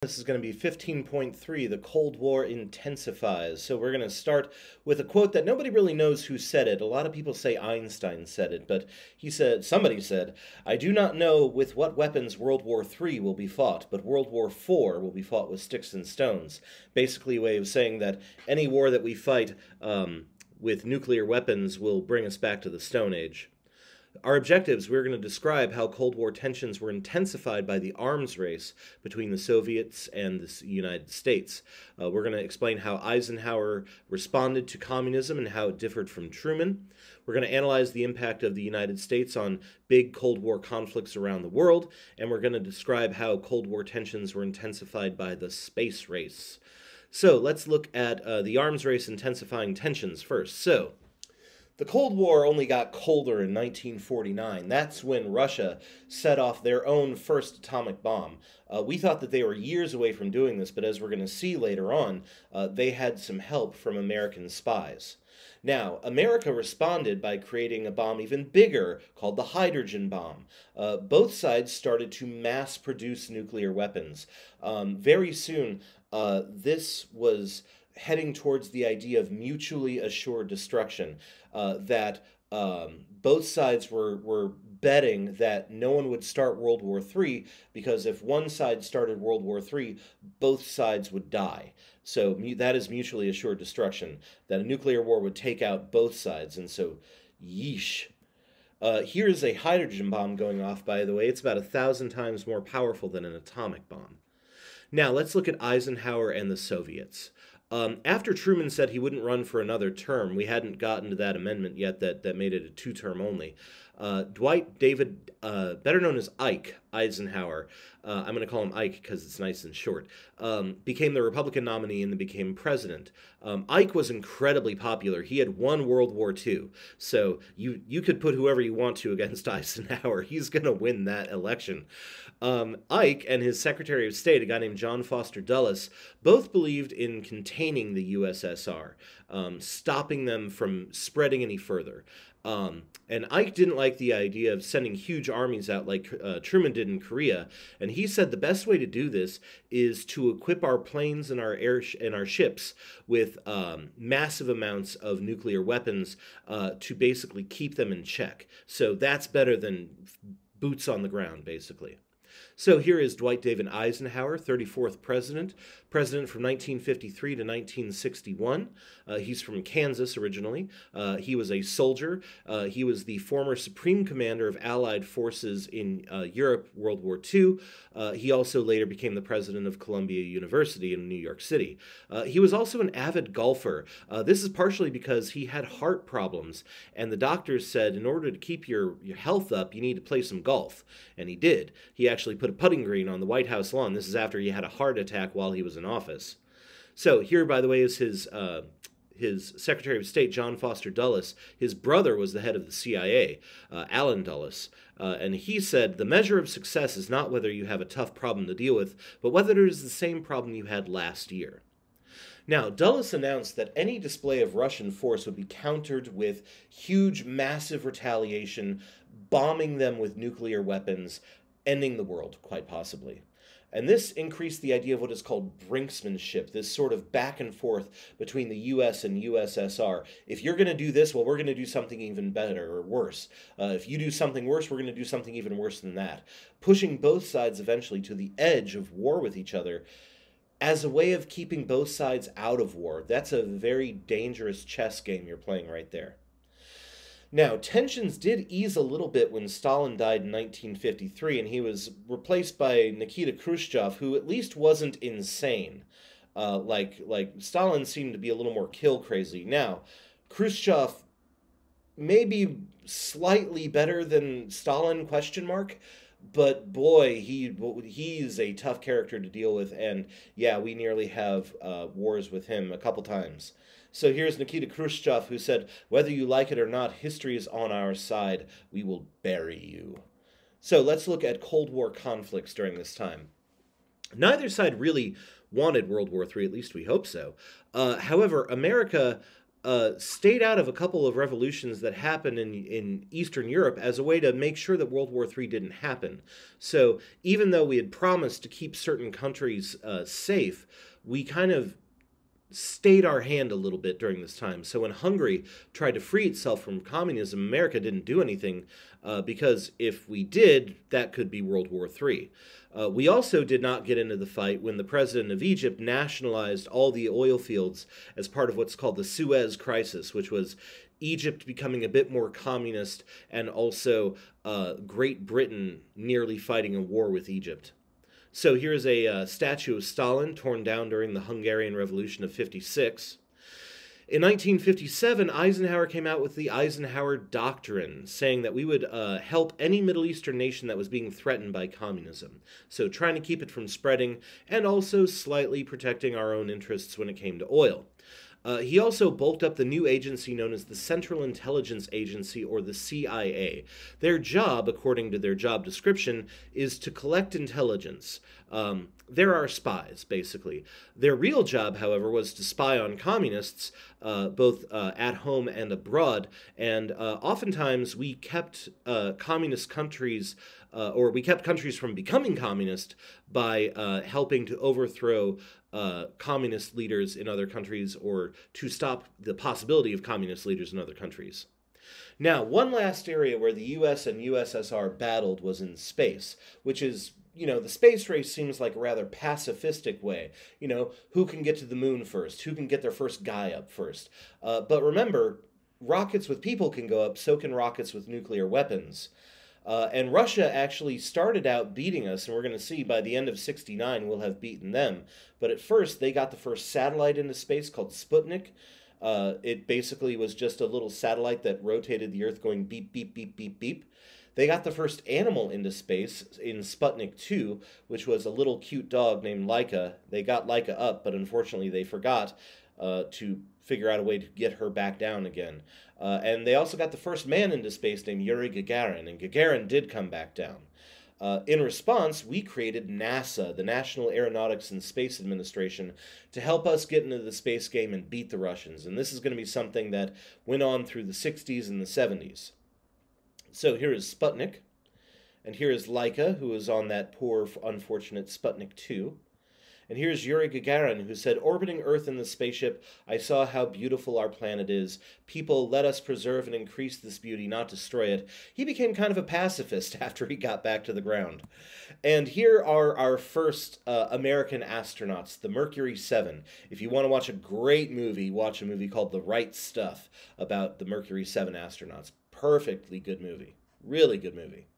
This is going to be 15.3, the Cold War Intensifies. So we're going to start with a quote that nobody really knows who said it. A lot of people say Einstein said it, but somebody said, "I do not know with what weapons World War III will be fought, but World War IV will be fought with sticks and stones." Basically a way of saying that any war that we fight with nuclear weapons will bring us back to the Stone Age. Our objectives, we're going to describe how Cold War tensions were intensified by the arms race between the Soviets and the United States. We're going to explain how Eisenhower responded to communism and how it differed from Truman. We're going to analyze the impact of the United States on big Cold War conflicts around the world, and we're going to describe how Cold War tensions were intensified by the space race. So let's look at the arms race intensifying tensions first. So, the Cold War only got colder in 1949. That's when Russia set off their own first atomic bomb. We thought that they were years away from doing this, but as we're going to see later on, they had some help from American spies. Now, America responded by creating a bomb even bigger called the hydrogen bomb. Both sides started to mass produce nuclear weapons. Very soon, this was heading towards the idea of mutually assured destruction, that both sides were betting that no one would start World War III, because if one side started World War III, both sides would die. So that is mutually assured destruction, that a nuclear war would take out both sides, and so, yeesh. Here's a hydrogen bomb going off, by the way. It's about 1,000 times more powerful than an atomic bomb. Now, let's look at Eisenhower and the Soviets. After Truman said he wouldn't run for another term, we hadn't gotten to that amendment yet that made it a two-term only. Dwight David, better known as Ike Eisenhower, I'm going to call him Ike because it's nice and short, became the Republican nominee and then became president. Ike was incredibly popular. He had won World War II, so you could put whoever you want to against Eisenhower. He's going to win that election. Ike and his Secretary of State, a guy named John Foster Dulles, both believed in containing the USSR, stopping them from spreading any further. And Ike didn't like the idea of sending huge armies out like Truman did in Korea, and he said the best way to do this is to equip our planes and our ships with massive amounts of nuclear weapons to basically keep them in check. So that's better than boots on the ground, basically. So here is Dwight David Eisenhower, 34th president from 1953 to 1961. He's from Kansas originally. He was a soldier. He was the former supreme commander of Allied forces in Europe, World War II. He also later became the president of Columbia University in New York City. He was also an avid golfer. This is partially because he had heart problems, and the doctors said in order to keep your health up, you need to play some golf. And he did. He actually put a putting green on the White House lawn. This is after he had a heart attack while he was in office. So here, by the way, is his Secretary of State, John Foster Dulles. His brother was the head of the CIA, Allen Dulles. And he said, "The measure of success is not whether you have a tough problem to deal with, but whether it is the same problem you had last year." Now, Dulles announced that any display of Russian force would be countered with huge, massive retaliation, bombing them with nuclear weapons, ending the world, quite possibly. And this increased the idea of what is called brinksmanship, this sort of back and forth between the U.S. and USSR. If you're going to do this, well, we're going to do something even better or worse. If you do something worse, we're going to do something even worse than that. Pushing both sides eventually to the edge of war with each other as a way of keeping both sides out of war. That's a very dangerous chess game you're playing right there. Now, tensions did ease a little bit when Stalin died in 1953, and he was replaced by Nikita Khrushchev, who at least wasn't insane. Like Stalin seemed to be a little more kill crazy. Now, Khrushchev may be slightly better than Stalin, question mark, but boy, he's a tough character to deal with, and yeah, we nearly have wars with him a couple times. So here's Nikita Khrushchev, who said, "Whether you like it or not, history is on our side. We will bury you." So let's look at Cold War conflicts during this time. Neither side really wanted World War III, at least we hope so. However, America stayed out of a couple of revolutions that happened in Eastern Europe as a way to make sure that World War III didn't happen. So even though we had promised to keep certain countries safe, we kind of stayed our hand a little bit during this time. So when Hungary tried to free itself from communism, America didn't do anything because if we did, that could be World War III. We also did not get into the fight when the president of Egypt nationalized all the oil fields as part of what's called the Suez Crisis, which was Egypt becoming a bit more communist and also Great Britain nearly fighting a war with Egypt. So here's a statue of Stalin torn down during the Hungarian Revolution of '56. In 1957, Eisenhower came out with the Eisenhower Doctrine, saying that we would help any Middle Eastern nation that was being threatened by communism. So trying to keep it from spreading, and also slightly protecting our own interests when it came to oil. He also bulked up the new agency known as the Central Intelligence Agency, or the CIA. Their job, according to their job description, is to collect intelligence. They're our spies, basically. Their real job, however, was to spy on communists, both at home and abroad, and oftentimes we kept communist countries or we kept countries from becoming communist by helping to overthrow communist leaders in other countries or to stop the possibility of communist leaders in other countries. Now, one last area where the US and USSR battled was in space, which is, the space race seems like a rather pacifistic way. Who can get to the moon first? Who can get their first guy up first? But remember, rockets with people can go up, so can rockets with nuclear weapons. And Russia actually started out beating us, and we're going to see by the end of '69 we'll have beaten them. But at first, they got the first satellite into space called Sputnik. It basically was just a little satellite that rotated the Earth going beep, beep, beep, beep, beep. They got the first animal into space in Sputnik 2, which was a little cute dog named Laika. They got Laika up, but unfortunately they forgot to figure out a way to get her back down again. And they also got the first man into space named Yuri Gagarin, and Gagarin did come back down. In response, we created NASA, the National Aeronautics and Space Administration, to help us get into the space game and beat the Russians. And this is going to be something that went on through the 60s and the 70s. So here is Sputnik, and here is Laika, who was on that poor, unfortunate Sputnik 2. And here's Yuri Gagarin, who said, "Orbiting Earth in the spaceship, I saw how beautiful our planet is. People, let us preserve and increase this beauty, not destroy it." He became kind of a pacifist after he got back to the ground. And here are our first American astronauts, the Mercury 7. If you want to watch a great movie, watch a movie called The Right Stuff about the Mercury 7 astronauts. Perfectly good movie. Really good movie.